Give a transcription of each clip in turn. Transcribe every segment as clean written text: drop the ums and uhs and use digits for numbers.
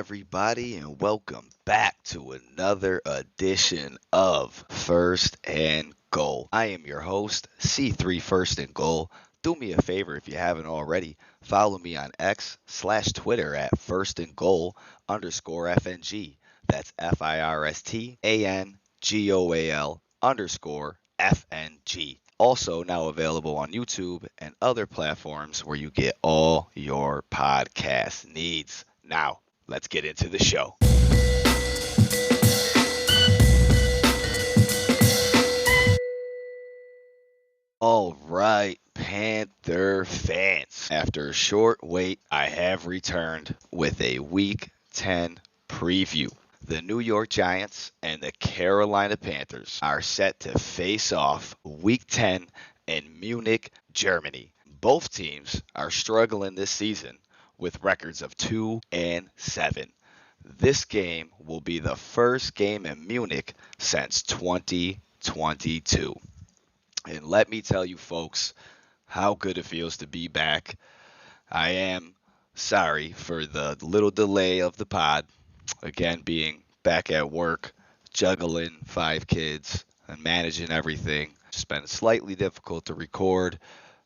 everybody, and welcome back to another edition of First and Goal. I am your host, C3 First and Goal. Do me a favor if you haven't already. Follow me on X/Twitter at First and Goal underscore FNG. That's FIRSTANGOAL underscore FNG. Also now available on YouTube and other platforms where you get all your podcast needs. Now, let's get into the show. All right, Panther fans. After a short wait, I have returned with a Week 10 preview. The New York Giants and the Carolina Panthers are set to face off Week 10 in Munich, Germany. Both teams are struggling this season with records of 2 and 7. This game will be the first game in Munich since 2022. And let me tell you, folks, how good it feels to be back. I am sorry for the little delay of the pod. Again, being back at work, juggling 5 kids, and managing everything. It's been slightly difficult to record.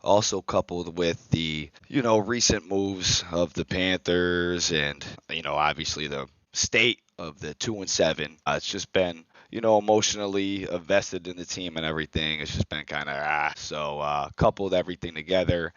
Also coupled with the, recent moves of the Panthers and, obviously the state of the 2 and 7. It's just been emotionally invested in the team and everything. It's just been kind of So coupled everything together,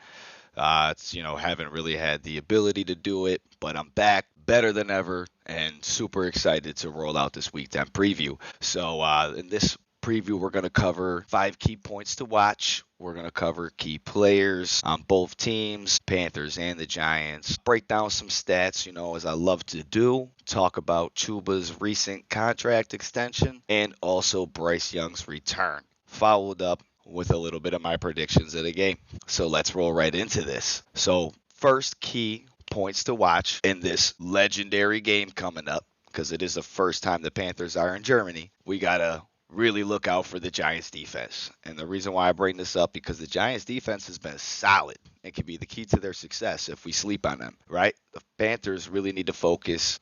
haven't really had the ability to do it, but I'm back better than ever and super excited to roll out this Week 10 preview. So in this preview, we're going to cover 5 key points to watch. We're going to cover key players on both teams, Panthers and the Giants. Break down some stats, as I love to do. Talk about Chuba's recent contract extension and also Bryce Young's return. Followed up with a little bit of my predictions of the game. So let's roll right into this. So first key points to watch in this legendary game coming up, because it is the first time the Panthers are in Germany. We got to really look out for the Giants defense. And the reason why I bring this up, because the Giants defense has been solid and can be the key to their success if we sleep on them, right? The Panthers really need to focus,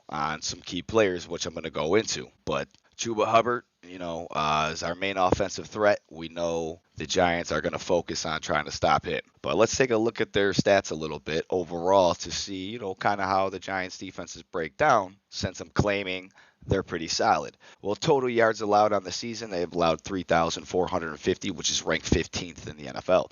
on some key players, which I'm going to go into. But Chuba Hubbard, is our main offensive threat. We know the Giants are going to focus on trying to stop him. But let's take a look at their stats a little bit overall to see, kind of how the Giants defenses break down, since I'm claiming they're pretty solid. Well, total yards allowed on the season, they've allowed 3,450, which is ranked 15th in the NFL.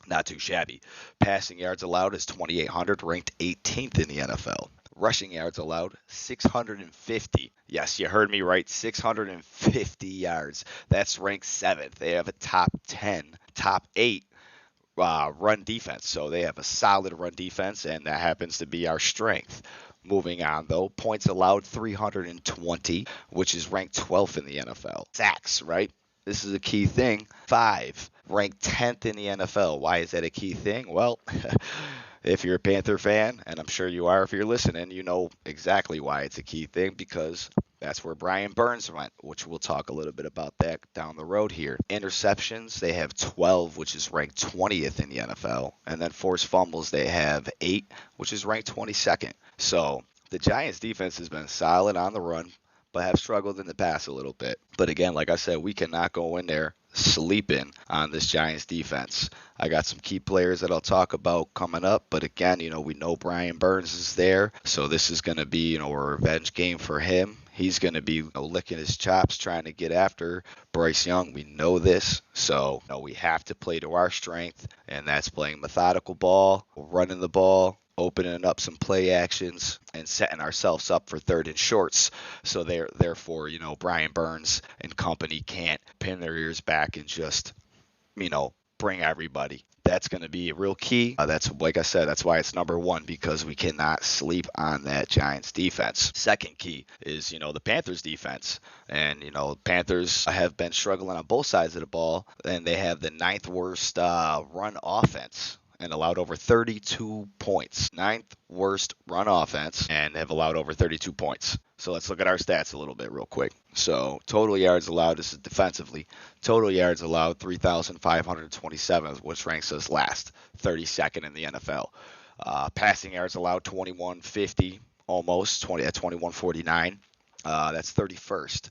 Not too shabby. Passing yards allowed is 2,800, ranked 18th in the NFL. Rushing yards allowed, 650. Yes, you heard me right, 650 yards. That's ranked 7th. They have a top 10, top 8 run defense. So they have a solid run defense, and that happens to be our strength. Moving on, though, points allowed 320, which is ranked 12th in the NFL. Sacks, right? This is a key thing. 5, ranked 10th in the NFL. Why is that a key thing? Well, if you're a Panther fan, and I'm sure you are if you're listening, you know exactly why it's a key thing, because that's where Brian Burns went, which we'll talk a little bit about that down the road here. Interceptions, they have 12, which is ranked 20th in the NFL. And then forced fumbles, they have 8, which is ranked 22nd. So the Giants defense has been solid on the run, but have struggled in the pass a little bit. But again, like I said, we cannot go in there sleeping on this Giants defense. I got some key players that I'll talk about coming up, but again, we know Brian Burns is there, so this is going to be, a revenge game for him. He's going to be licking his chops trying to get after Bryce Young. We know this, so we have to play to our strength, and that's playing methodical ball, running the ball, opening up some play actions, and setting ourselves up for third and shorts. So therefore, Brian Burns and company can't pin their ears back and just, bring everybody. That's going to be a real key. That's, like I said, that's why it's number 1, because we cannot sleep on that Giants defense. Second key is, the Panthers defense. And, Panthers have been struggling on both sides of the ball, and they have the 9th worst run offense and allowed over 32 points. 9th worst run offense and have allowed over 32 points. So let's look at our stats a little bit real quick. So total yards allowed, this is defensively. Total yards allowed 3,527, which ranks us last, 32nd in the NFL. Passing yards allowed 2,150, almost 20 at 2149. That's 31st.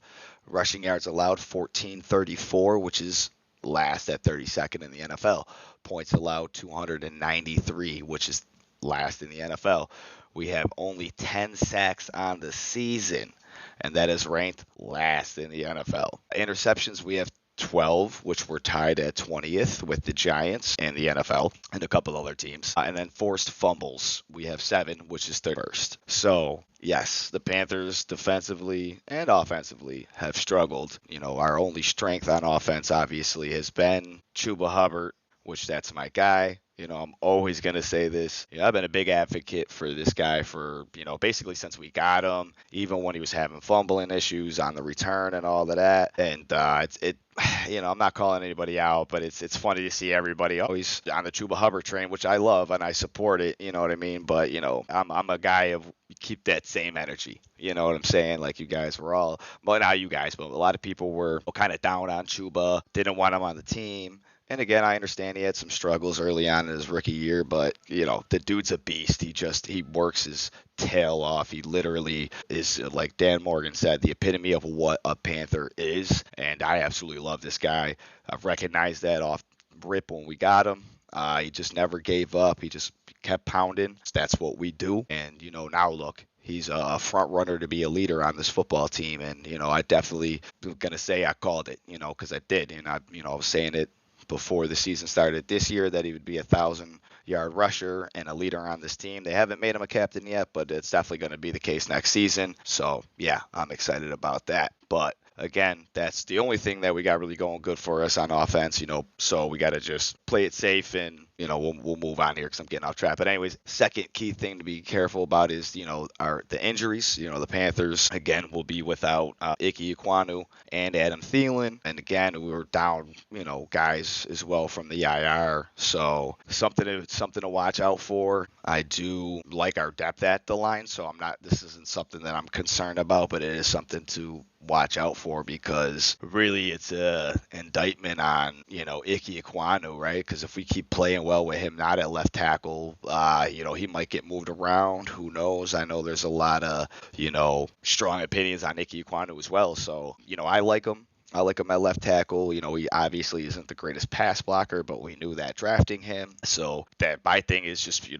Rushing yards allowed 1434, which is last at 32nd in the NFL. Points allowed 293, which is last in the NFL. We have only 10 sacks on the season, and that is ranked last in the NFL. Interceptions, we have 12, which were tied at 20th with the Giants and the NFL and a couple other teams. And then forced fumbles, we have 7, which is 31st. So, yes, the Panthers defensively and offensively have struggled. Our only strength on offense obviously has been Chuba Hubbard, which that's my guy. I'm always going to say this. I've been a big advocate for this guy for, basically since we got him, even when he was having fumbling issues on the return and all of that. And I'm not calling anybody out, but it's funny to see everybody always on the Chuba Hubbard train, which I love and I support it. You know what I mean? But, I'm a guy of keep that same energy. You know what I'm saying? Like you guys were all, well, not you guys, but a lot of people were kind of down on Chuba, didn't want him on the team. And again, I understand he had some struggles early on in his rookie year, but the dude's a beast. He works his tail off. He literally is, like Dan Morgan said, the epitome of what a Panther is. And I absolutely love this guy. I've recognized that off rip when we got him. He just never gave up. He just kept pounding. That's what we do. And now look. He's a front runner to be a leader on this football team. And, I definitely going to say I called it, because I did. And I was saying it before the season started this year that he would be a 1,000-yard rusher and a leader on this team. They haven't made him a captain yet, but it's definitely going to be the case next season. So, yeah, I'm excited about that. But again, that's the only thing that we got really going good for us on offense, so we got to just play it safe and, we'll move on here because I'm getting off track. But anyways, second key thing to be careful about is, the injuries. The Panthers, again, will be without Ike Ekwonu and Adam Thielen. And again, we were down, guys as well from the IR. So something to watch out for. I do like our depth at the line, so this isn't something that I'm concerned about, but it is something to watch out for because really it's a indictment on, Ike Ekwonu, right? Because if we keep playing well with him not at left tackle, he might get moved around. Who knows? I know there's a lot of, strong opinions on Ike Ekwonu as well. So, I like him. I like him at left tackle. He obviously isn't the greatest pass blocker, but we knew that drafting him. So that my thing is just, you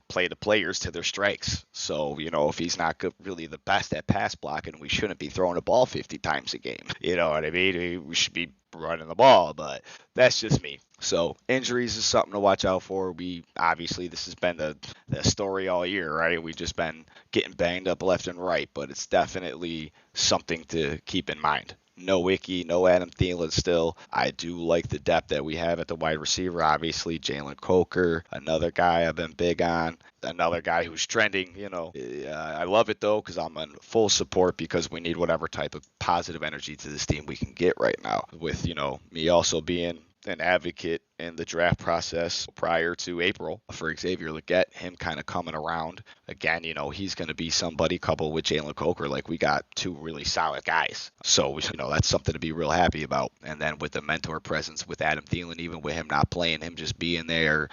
play the players to their strengths. So, if he's not really the best at pass blocking, we shouldn't be throwing the ball 50 times a game. You know what I mean? We should be running the ball, but that's just me. So injuries is something to watch out for. Obviously this has been the story all year, right? We've just been getting banged up left and right, but it's definitely something to keep in mind. No Wiki, no Adam Thielen still. I do like the depth that we have at the wide receiver. Obviously, Jalen Coker, another guy I've been big on. Another guy who's trending, I love it, though, because I'm in full support because we need whatever type of positive energy to this team we can get right now. With, me also being an advocate in the draft process prior to April for Xavier Legette, him kind of coming around. Again, he's going to be somebody coupled with Jalen Coker. Like, we got two really solid guys. So, that's something to be real happy about. And then with the mentor presence with Adam Thielen, even with him not playing, him just being there,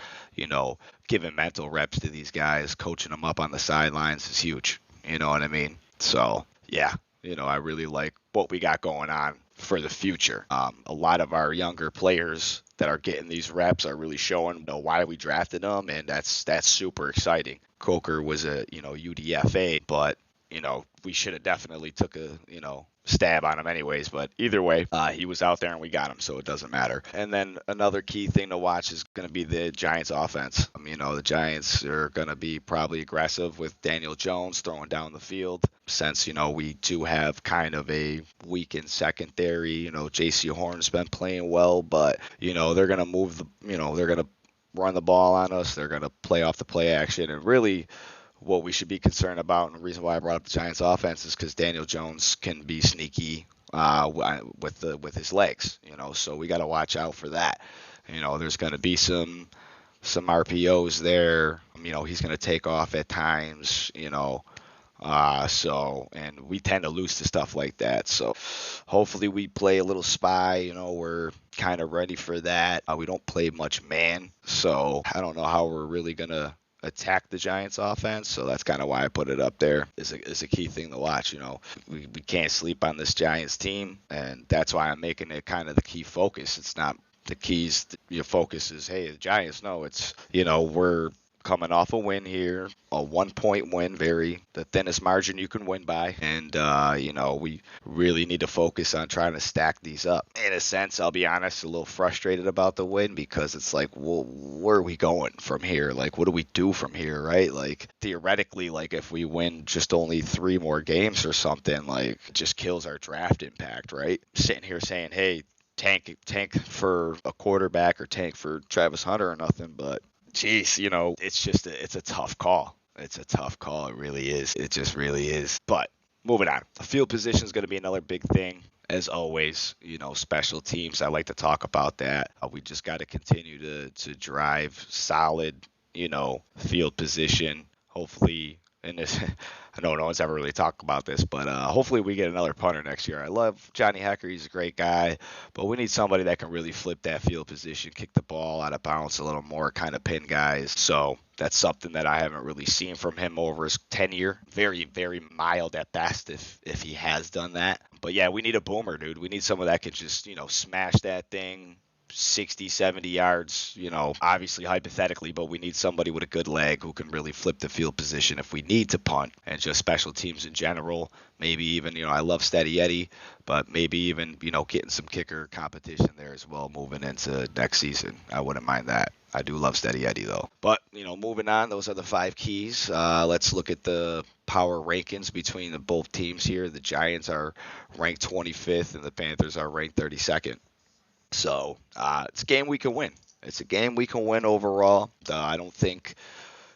giving mental reps to these guys, coaching them up on the sidelines is huge. You know what I mean? So, yeah, I really like what we got going on for the future. A lot of our younger players that are getting these reps are really showing why we drafted them, and that's super exciting. Coker was a UDFA, but we should have definitely took a stab on him anyways, but either way, he was out there and we got him, so it doesn't matter. And then another key thing to watch is going to be the Giants offense. The Giants are going to be probably aggressive with Daniel Jones throwing down the field since, we do have kind of a weakened secondary. JC Horn's been playing well, but, they're going to move they're going to run the ball on us. They're going to play off the play action, and really what we should be concerned about, and the reason why I brought up the Giants offense is because Daniel Jones can be sneaky with his legs, so we got to watch out for that. There's going to be some RPOs there. He's going to take off at times, and we tend to lose to stuff like that. So hopefully we play a little spy, we're kind of ready for that. We don't play much man, so I don't know how we're really going to attack the Giants offense. So that's kind of why I put it up there. Is a key thing to watch. We can't sleep on this Giants team, and that's why I'm making it kind of the key focus. It's not the keys. Your focus is, hey, the Giants. No, it's we're coming off a win here, a 1 point win, very the thinnest margin you can win by, and we really need to focus on trying to stack these up. In a sense, I'll be honest, a little frustrated about the win because it's like, well, where are we going from here? Like, what do we do from here, right? Like, theoretically, like if we win just only 3 more games or something, like, it just kills our draft impact, right? Sitting here saying, hey, tank for a quarterback or tank for Travis Hunter or nothing, but geez, it's just it's a tough call. It's a tough call. It really is. It just really is. But moving on, the field position is going to be another big thing. As always, special teams. I like to talk about that. We just got to continue to drive solid, field position. Hopefully, in this, I know no one's ever really talked about this, but hopefully we get another punter next year. I love Johnny Hecker. He's a great guy, but we need somebody that can really flip that field position, kick the ball out of bounds a little more, kind of pin guys. So that's something that I haven't really seen from him over his tenure. Very, very mild at best if he has done that. But yeah, we need a boomer, dude. We need someone that can just, smash that thing 60, 70 yards, obviously hypothetically, but we need somebody with a good leg who can really flip the field position if we need to punt, and just special teams in general. Maybe even, I love Steady Eddie, but maybe even, getting some kicker competition there as well moving into next season. I wouldn't mind that. I do love Steady Eddie though. But, moving on, those are the 5 keys. Let's look at the power rankings between the both teams here. The Giants are ranked 25th and the Panthers are ranked 32nd. So it's a game we can win. It's a game we can win overall. I don't think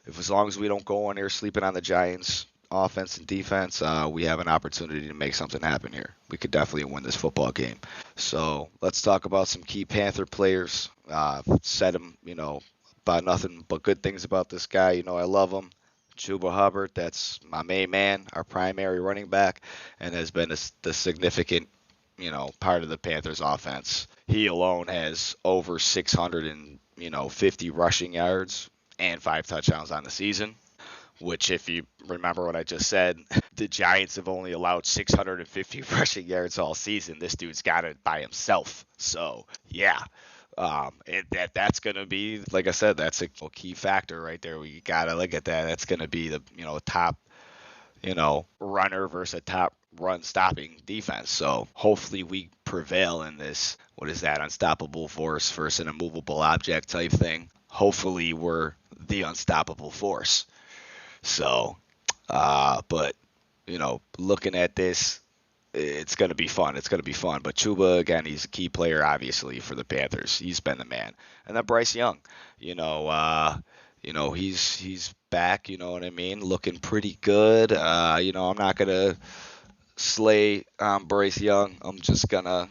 as long as we don't go on there sleeping on the Giants offense and defense, we have an opportunity to make something happen here. We could definitely win this football game. So let's talk about some key Panther players. Said him, about nothing but good things about this guy. I love him. Chuba Hubbard, that's my main man, our primary running back, and has been the significant part of the Panthers offense. He alone has over 650 rushing yards and 5 touchdowns on the season, which if you remember what I just said, the Giants have only allowed 650 rushing yards all season. This dude's got it by himself. So, yeah. That's going to be, like I said, that's a key factor right there. We got to look at that. That's going to be the, top runner versus a top run stopping defense. So hopefully we prevail in this, what is that, unstoppable force versus an immovable object type thing. Hopefully we're the unstoppable force. So, but, looking at this, it's going to be fun. It's going to be fun. But Chuba, again, he's a key player, obviously, for the Panthers. He's been the man. And then Bryce Young, he's back, you know what I mean? Looking pretty good. I'm not going to slay Bryce Young. I'm just going to,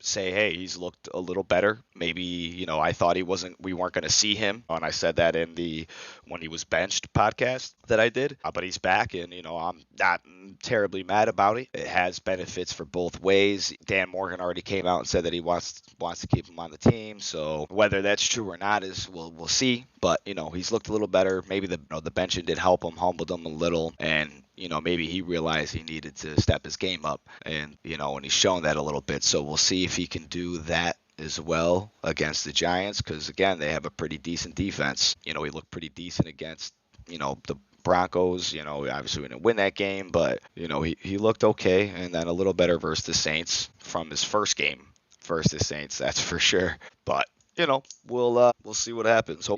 say, hey, he's looked a little better. Maybe, I thought we weren't going to see him. And I said that in the when he was benched podcast that I did. But he's back, and, I'm not terribly mad about it. It has benefits for both ways. Dan Morgan already came out and said that he wants to keep him on the team. So whether that's true or not is we'll see. But, he's looked a little better. Maybe the benching did help him, humbled him a little, and maybe he realized he needed to step his game up, and he's shown that a little bit. So we'll see if he can do that as well against the Giants, because again, they have a pretty decent defense. He looked pretty decent against the Broncos. Obviously we didn't win that game, but he looked okay, and then a little better versus the Saints from his first game versus the Saints, that's for sure. But we'll see what happens.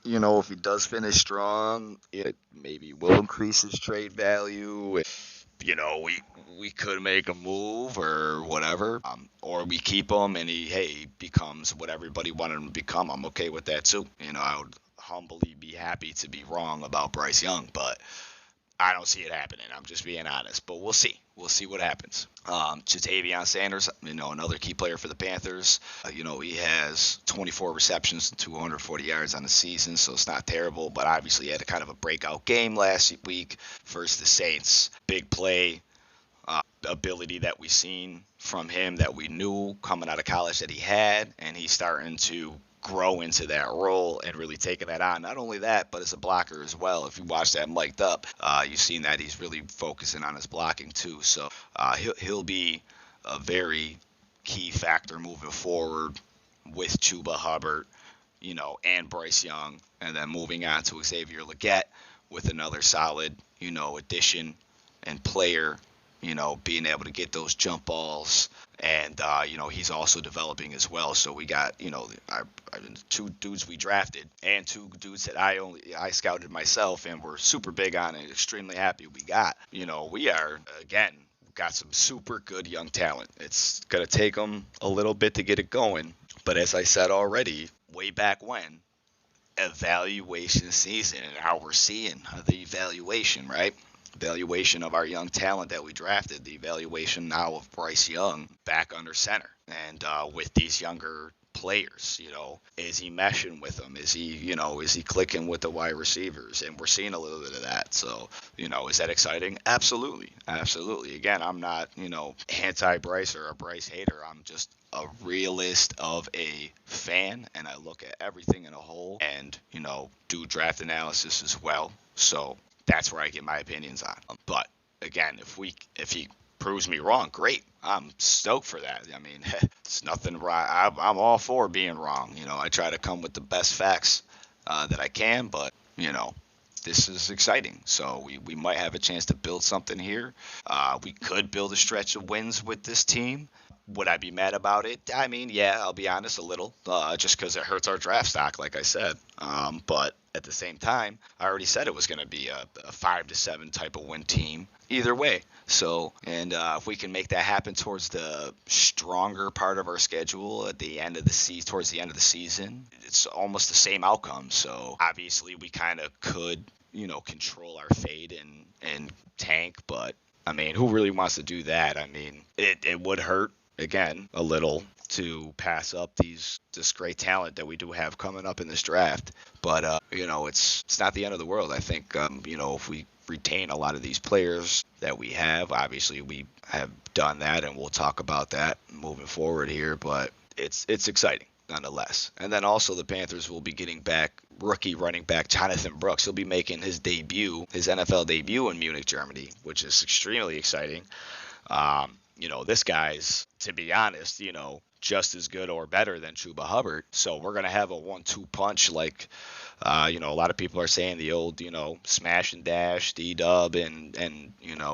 If he does finish strong, it maybe will increase his trade value. We could make a move or whatever, or we keep him and he becomes what everybody wanted him to become. I'm okay with that too. I would humbly be happy to be wrong about Bryce Young, but I don't see it happening. I'm just being honest, but we'll see. We'll see what happens. Jatavion Sanders, another key player for the Panthers. He has 24 receptions and 240 yards on the season, so it's not terrible, but obviously he had a kind of a breakout game last week versus the Saints. Big play ability that we've seen from him that we knew coming out of college that he had, and he's starting to grow into that role and really taking that on. Not only that, but as a blocker as well. If you watch that mic'd up, you've seen that he's really focusing on his blocking too. So he'll be a very key factor moving forward with Chuba Hubbard, and Bryce Young, and then moving on to Xavier Legette with another solid, addition and player, being able to get those jump balls. And, he's also developing as well. So we got, two dudes we drafted and two dudes that I scouted myself and were super big on and extremely happy we got. We are, again, got some super good young talent. It's going to take them a little bit to get it going. But as I said already, way back when, evaluation season and how we're seeing the evaluation, right? Evaluation of our young talent that we drafted, the evaluation now of Bryce Young back under center. And with these younger players, is he meshing with them? Is he clicking with the wide receivers? And we're seeing a little bit of that. So, is that exciting? Absolutely. Absolutely. Again, I'm not, anti-Bryce or a Bryce hater. I'm just a realist of a fan, and I look at everything in a whole and, do draft analysis as well. So that's where I get my opinions on. But again, if he proves me wrong, great. I'm stoked for that. I mean, it's nothing right. I'm all for being wrong. I try to come with the best facts that I can, but this is exciting. So we might have a chance to build something here. We could build a stretch of wins with this team. Would I be mad about it? I mean, yeah, I'll be honest, a little, just because it hurts our draft stock, like I said. But at the same time, I already said it was going to be a 5-7 type of win team either way. So, and if we can make that happen towards the stronger part of our schedule at the end of the season, towards the end of the season, it's almost the same outcome. So obviously, we kind of could, control our fate and tank, but I mean, who really wants to do that? I mean, it would hurt. Again, a little to pass up this great talent that we do have coming up in this draft. But, it's not the end of the world. I think, if we retain a lot of these players that we have, obviously we have done that, and we'll talk about that moving forward here. But it's exciting nonetheless. And then also the Panthers will be getting back rookie running back Jonathan Brooks. He'll be making his NFL debut in Munich, Germany, which is extremely exciting. This guy's, to be honest, just as good or better than Chuba Hubbard. So we're going to have a 1-2 punch like, a lot of people are saying the old, smash and dash, D-Dub and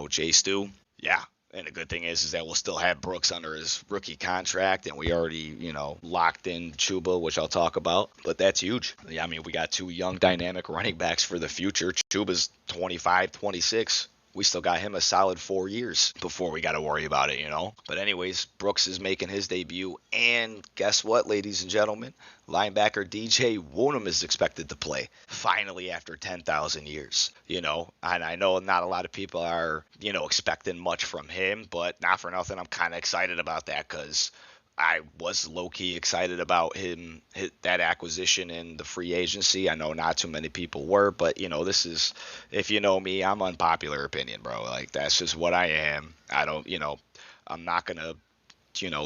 J Stu. Yeah. And the good thing is that we'll still have Brooks under his rookie contract, and we already, locked in Chuba, which I'll talk about. But that's huge. Yeah, I mean, we got two young, dynamic running backs for the future. Chuba's 25, 26. We still got him a solid 4 years before we got to worry about it, But anyways, Brooks is making his debut. And guess what, ladies and gentlemen? Linebacker DJ Woonem is expected to play finally after 10,000 years, And I know not a lot of people are, expecting much from him, but not for nothing. I'm kind of excited about that because I was low-key excited about that acquisition in the free agency. I know not too many people were, but, this is, if you know me, I'm unpopular opinion, bro. Like, that's just what I am. I don't, I'm not going to,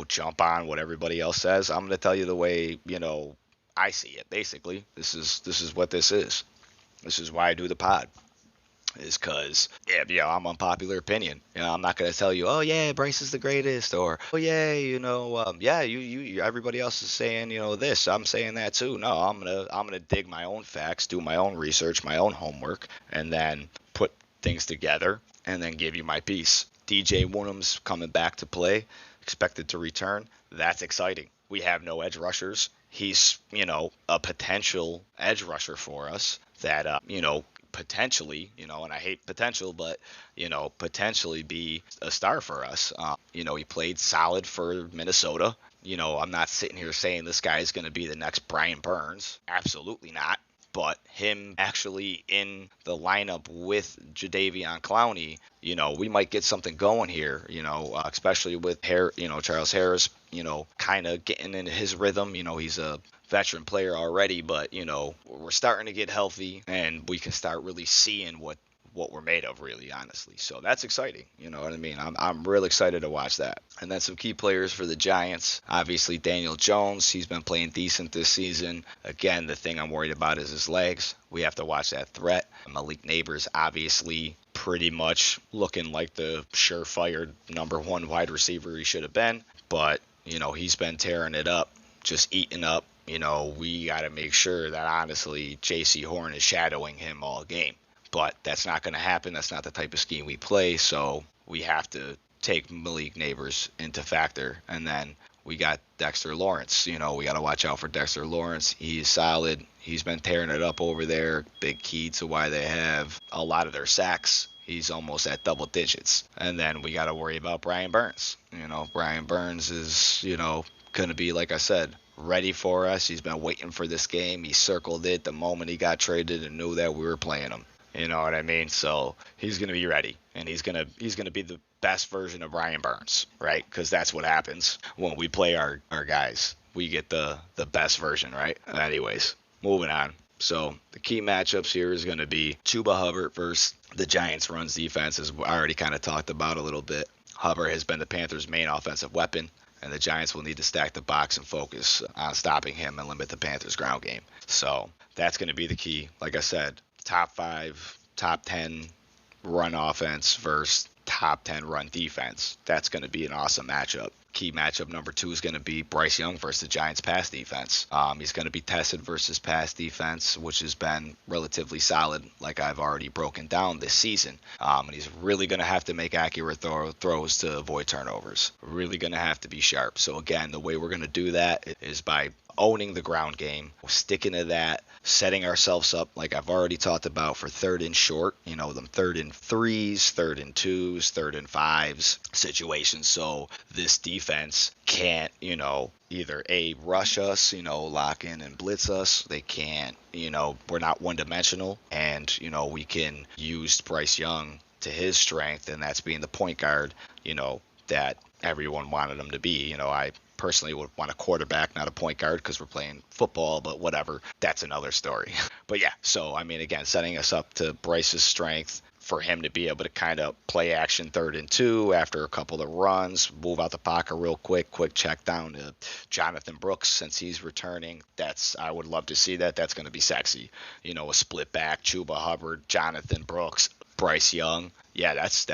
jump on what everybody else says. I'm going to tell you the way, I see it, basically. This is what this is. This is why I do the pod. Is because, I'm unpopular opinion. I'm not going to tell you, oh, yeah, Bryce is the greatest, or, oh, yeah, you everybody else is saying, this. I'm saying that too. No, I'm gonna dig my own facts, do my own research, my own homework, and then put things together, and then give you my piece. DJ Woonem's coming back to play, expected to return. That's exciting. We have no edge rushers. He's, a potential edge rusher for us that, potentially, and I hate potential, but, potentially be a star for us. He played solid for Minnesota. I'm not sitting here saying this guy is going to be the next Brian Burns. Absolutely not. But him actually in the lineup with Jadeveon Clowney, we might get something going here, especially with Charles Harris, kind of getting into his rhythm. He's a veteran player already, but, we're starting to get healthy and we can start really seeing what what we're made of, really, honestly. So that's exciting. You know what I mean? I'm real excited to watch that. And then some key players for the Giants. Obviously, Daniel Jones. He's been playing decent this season. Again, the thing I'm worried about is his legs. We have to watch that threat. Malik Neighbors, obviously, pretty much looking like the surefire number one wide receiver he should have been. But, he's been tearing it up, just eating up. We got to make sure that, honestly, J.C. Horn is shadowing him all game. But that's not going to happen. That's not the type of scheme we play. So we have to take Malik Neighbors into factor. And then we got Dexter Lawrence. We got to watch out for Dexter Lawrence. He's solid. He's been tearing it up over there. Big key to why they have a lot of their sacks. He's almost at double digits. And then we got to worry about Brian Burns. Brian Burns is, going to be, like I said, ready for us. He's been waiting for this game. He circled it the moment he got traded and knew that we were playing him. You know what I mean? So he's going to be ready, and he's going to be the best version of Brian Burns, right? Because that's what happens when we play our guys. We get the best version, right? Anyways, moving on. So the key matchups here is going to be Chuba Hubbard versus the Giants' runs defense, as I already kind of talked about a little bit. Hubbard has been the Panthers' main offensive weapon, and the Giants will need to stack the box and focus on stopping him and limit the Panthers' ground game. So that's going to be the key. Like I said, top 5, top 10 run offense versus top 10 run defense. That's going to be an awesome matchup. Key matchup number 2 is going to be Bryce Young versus the Giants pass defense. He's going to be tested versus pass defense, which has been relatively solid, like I've already broken down this season. And he's really going to have to make accurate throws to avoid turnovers. Really going to have to be sharp. So again, the way we're going to do that is by owning the ground game, sticking to that, setting ourselves up, like I've already talked about, for 3rd and short, them 3rd and 3s, 3rd and 2s, 3rd and 5s situations. So this defense can't, either A, rush us, lock in and blitz us. They can't, we're not one-dimensional, and, we can use Bryce Young to his strength, and that's being the point guard, that everyone wanted him to be. I personally would want a quarterback, not a point guard, because we're playing football, but whatever. That's another story. But yeah, so, again, setting us up to Bryce's strength for him to be able to kind of play action 3rd and 2 after a couple of runs, move out the pocket real quick check down to Jonathan Brooks since he's returning. I would love to see that. That's going to be sexy. A split back, Chuba Hubbard, Jonathan Brooks, Bryce Young. Yeah, that's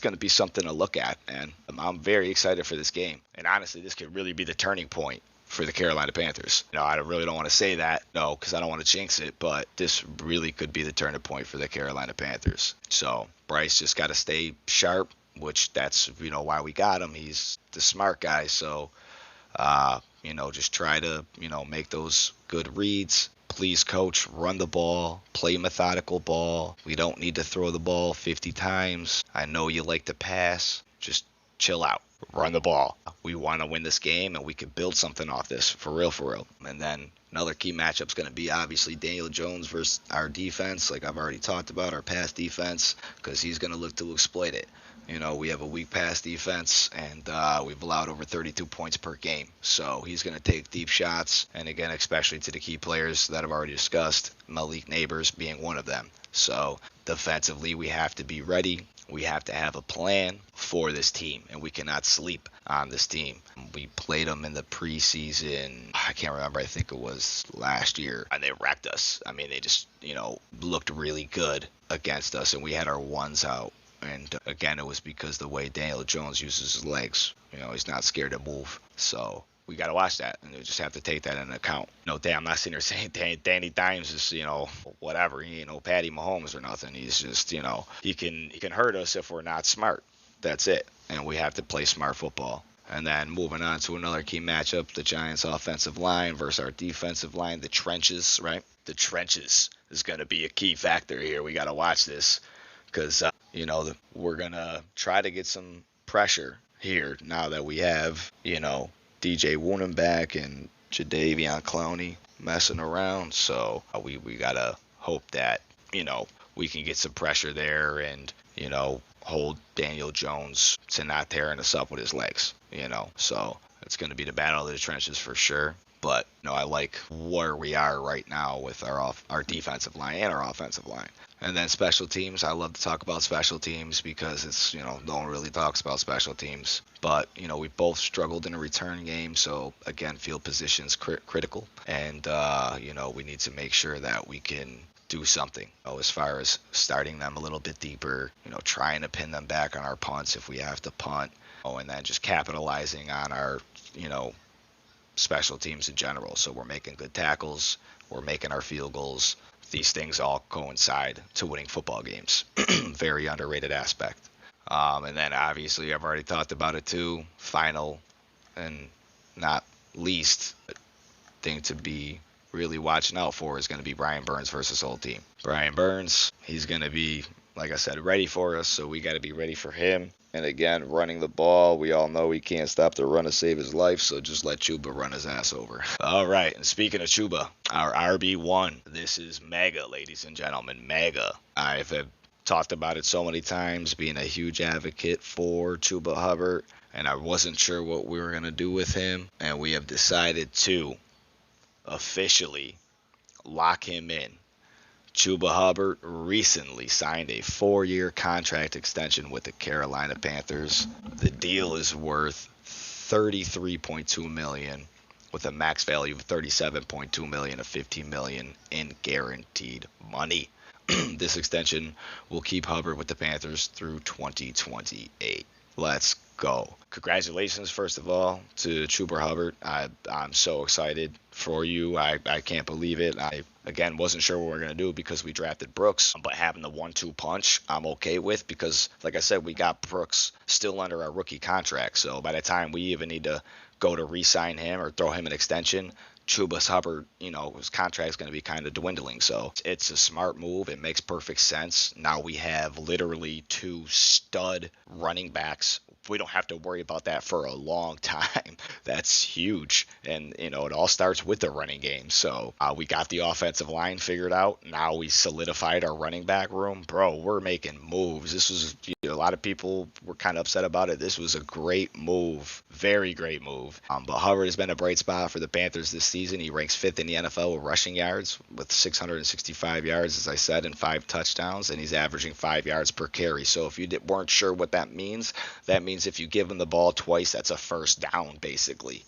going to be something to look at, and I'm very excited for this game. And honestly, this could really be the turning point for the Carolina Panthers. I really don't want to say that, because I don't want to jinx it, but this really could be the turning point for the Carolina Panthers. So Bryce just got to stay sharp, which that's, why we got him. He's the smart guy. So, just try to, make those good reads. Please, coach, run the ball, play methodical ball. We don't need to throw the ball 50 times. I know you like to pass. Just chill out. Run the ball. We want to win this game, and we can build something off this, for real. And then another key matchup is going to be, obviously, Daniel Jones versus our defense, like I've already talked about, our pass defense, because he's going to look to exploit it. We have a weak pass defense, and we've allowed over 32 points per game. So he's going to take deep shots, and again, especially to the key players that I've already discussed, Malik Neighbors being one of them. So defensively, we have to be ready. We have to have a plan for this team, and we cannot sleep on this team. We played them in the preseason. I can't remember. I think it was last year, and they wrecked us. They just, looked really good against us, and we had our ones out. And again, it was because the way Daniel Jones uses his legs. He's not scared to move. So we got to watch that, and we just have to take that into account. I'm not sitting there saying Danny Dimes is, whatever. He ain't no Patty Mahomes or nothing. He's just, he can hurt us if we're not smart. That's it. And we have to play smart football. And then moving on to another key matchup, the Giants' offensive line versus our defensive line, the trenches, right? The trenches is going to be a key factor here. We got to watch this because, we're going to try to get some pressure here now that we have, DJ Woonen back and Jadeveon Clowney messing around. So we got to hope that, we can get some pressure there and, hold Daniel Jones to not tearing us up with his legs, So it's going to be the battle of the trenches for sure. But, I like where we are right now with our defensive line and our offensive line. And then special teams, I love to talk about special teams because it's, no one really talks about special teams. But, we both struggled in a return game. So, again, field position's critical. And, we need to make sure that we can do something as far as starting them a little bit deeper, trying to pin them back on our punts if we have to punt. And then just capitalizing on our, special teams in general. So we're making good tackles, we're making our field goals. These things all coincide to winning football games. Very underrated aspect. And then obviously I've already talked about it too. Final and not least thing to be really watching out for is going to be Brian Burns versus whole team. Brian Burns, he's going to be, like I said, ready for us, so we got to be ready for him. And again, running the ball, we all know he can't stop the run to save his life, so just let Chuba run his ass over. All right, and speaking of Chuba, our RB1, this is mega, ladies and gentlemen, mega. I've talked about it so many times, being a huge advocate for Chuba Hubbard, and I wasn't sure what we were going to do with him, and we have decided to officially lock him in. Chuba Hubbard recently signed a 4-year contract extension with the Carolina Panthers. The deal is worth $33.2 million with a max value of $37.2 million of $15 million in guaranteed money. This extension will keep Hubbard with the Panthers through 2028. Let's go. Congratulations, first of all, to Chuba Hubbard. I'm so excited for you. I can't believe it. I, again, wasn't sure what we were going to do because we drafted Brooks, but having the 1-2 punch, I'm okay with because, like I said, we got Brooks still under our rookie contract. So by the time we even need to go to re-sign him or throw him an extension, Chuba Hubbard, his contract is going to be kind of dwindling. So it's a smart move. It makes perfect sense. Now we have literally 2 stud running backs. We don't have to worry about that for a long time. That's huge. And, it all starts with the running game. So we got the offensive line figured out. Now we solidified our running back room. Bro, we're making moves. This was, a lot of people were kind of upset about it. This was a great move. Very great move. But Hubbard has been a bright spot for the Panthers this season. He ranks 5th in the NFL with rushing yards with 665 yards, as I said, and 5 touchdowns. And he's averaging 5 yards per carry. So if you weren't sure what that means if you give him the ball twice, that's a first down, basically.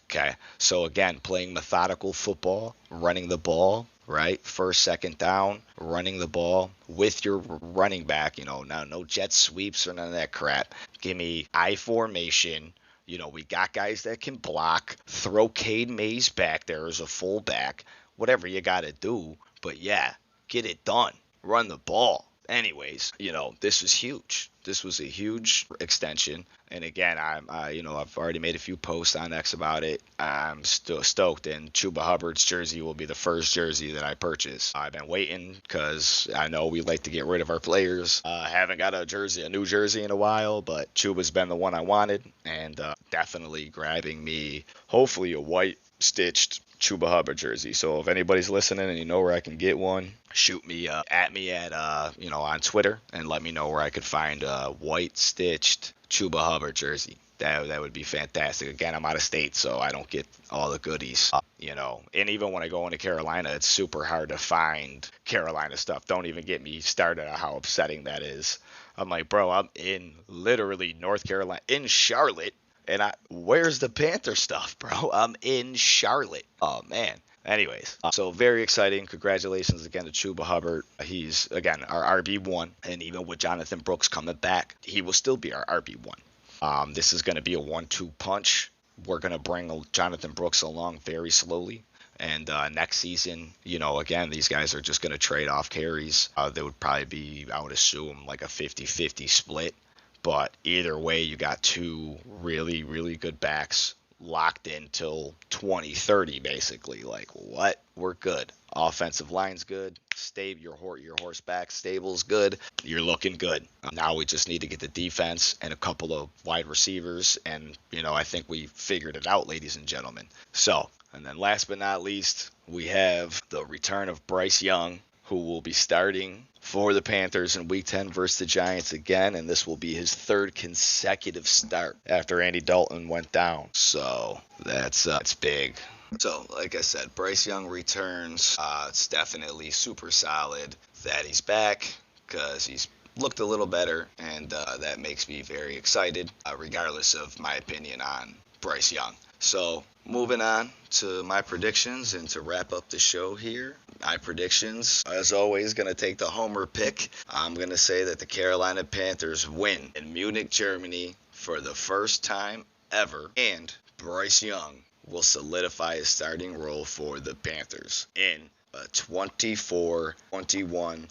Okay, so again, playing methodical football, running the ball, right? First, second down, running the ball with your running back. Now no jet sweeps or none of that crap. Give me I formation. We got guys that can block. Throw Cade Mays back there as a fullback. Whatever you got to do. But yeah, get it done. Run the ball. Anyways, this was huge. This was a huge extension. And again, I've already made a few posts on X about it. I'm still stoked, and Chuba Hubbard's jersey will be the first jersey that I purchase. I've been waiting because I know we like to get rid of our players. Haven't got a new jersey in a while, but Chuba's been the one I wanted, and definitely grabbing me, hopefully a white stitched Chuba Hubbard jersey. So if anybody's listening and you know where I can get one, shoot me at on Twitter and let me know where I could find a white stitched Chuba Hubbard jersey. That would be fantastic. Again, I'm out of state, so I don't get all the goodies. And even when I go into Carolina, it's super hard to find Carolina stuff. Don't even get me started on how upsetting that is. I'm like, bro, I'm in literally North Carolina, in Charlotte. And where's the Panther stuff, bro? I'm in Charlotte. Oh, man. Anyways, so very exciting. Congratulations again to Chuba Hubbard. He's, again, our RB1. And even with Jonathan Brooks coming back, he will still be our RB1. This is going to be a 1-2 punch. We're going to bring Jonathan Brooks along very slowly. And next season, again, these guys are just going to trade off carries. There would probably be, I would assume, like a 50-50 split. But either way, you got 2 really, really good backs locked in till 2030, basically. Like, what? We're good. Offensive line's good. Your horseback stable's good. You're looking good. Now we just need to get the defense and a couple of wide receivers. And, I think we figured it out, ladies and gentlemen. So, and then last but not least, we have the return of Bryce Young, who will be starting for the Panthers in Week 10 versus the Giants again, and this will be his 3rd consecutive start after Andy Dalton went down. So that's big. So, like I said, Bryce Young returns. It's definitely super solid that he's back because he's looked a little better, and that makes me very excited, regardless of my opinion on Bryce Young. So, moving on to my predictions and to wrap up the show here. My predictions, as always, going to take the homer pick. I'm going to say that the Carolina Panthers win in Munich, Germany for the first time ever, and Bryce Young will solidify his starting role for the Panthers in a 24-21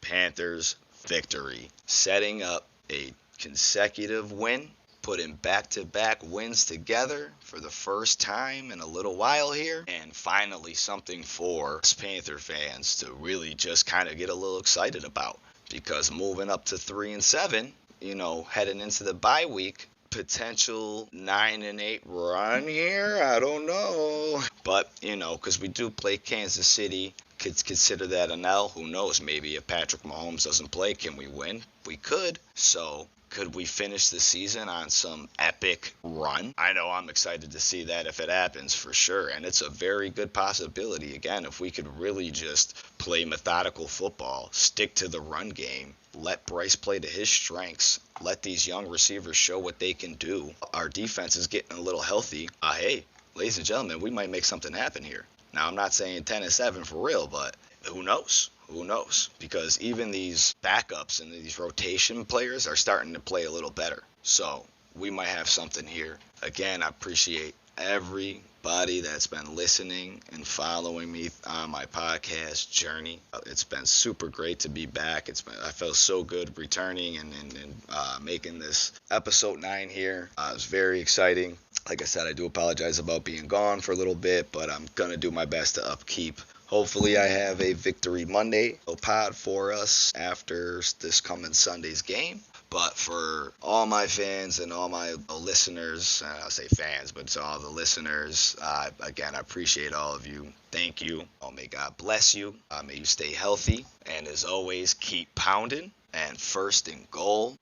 Panthers victory, setting up a consecutive win, putting back-to-back wins together for the first time in a little while here, and finally something for us Panther fans to really just kind of get a little excited about, because moving up to 3-7, heading into the bye week, potential 9-8 run here. I don't know, but because we do play Kansas City, could consider that an L. Who knows? Maybe if Patrick Mahomes doesn't play, can we win? We could. So could we finish the season on some epic run? I know I'm excited to see that if it happens for sure, and it's a very good possibility. Again, if we could really just play methodical football, stick to the run game, let Bryce play to his strengths, let these young receivers show what they can do. Our defense is getting a little healthy. Hey, ladies and gentlemen, we might make something happen here. Now, I'm not saying 10-7 for real, but who knows? Who knows? Because even these backups and these rotation players are starting to play a little better. So we might have something here. Again, I appreciate everybody that's been listening and following me on my podcast journey. It's been super great to be back. I felt so good returning and making this episode 9 here. It's very exciting. Like I said, I do apologize about being gone for a little bit, but I'm going to do my best to upkeep. Hopefully I have a Victory Monday pod for us after this coming Sunday's game. But for all my fans and all my listeners, I'll say fans, but to all the listeners, again, I appreciate all of you. Thank you. May God bless you. May you stay healthy. And as always, keep pounding. And first in goal.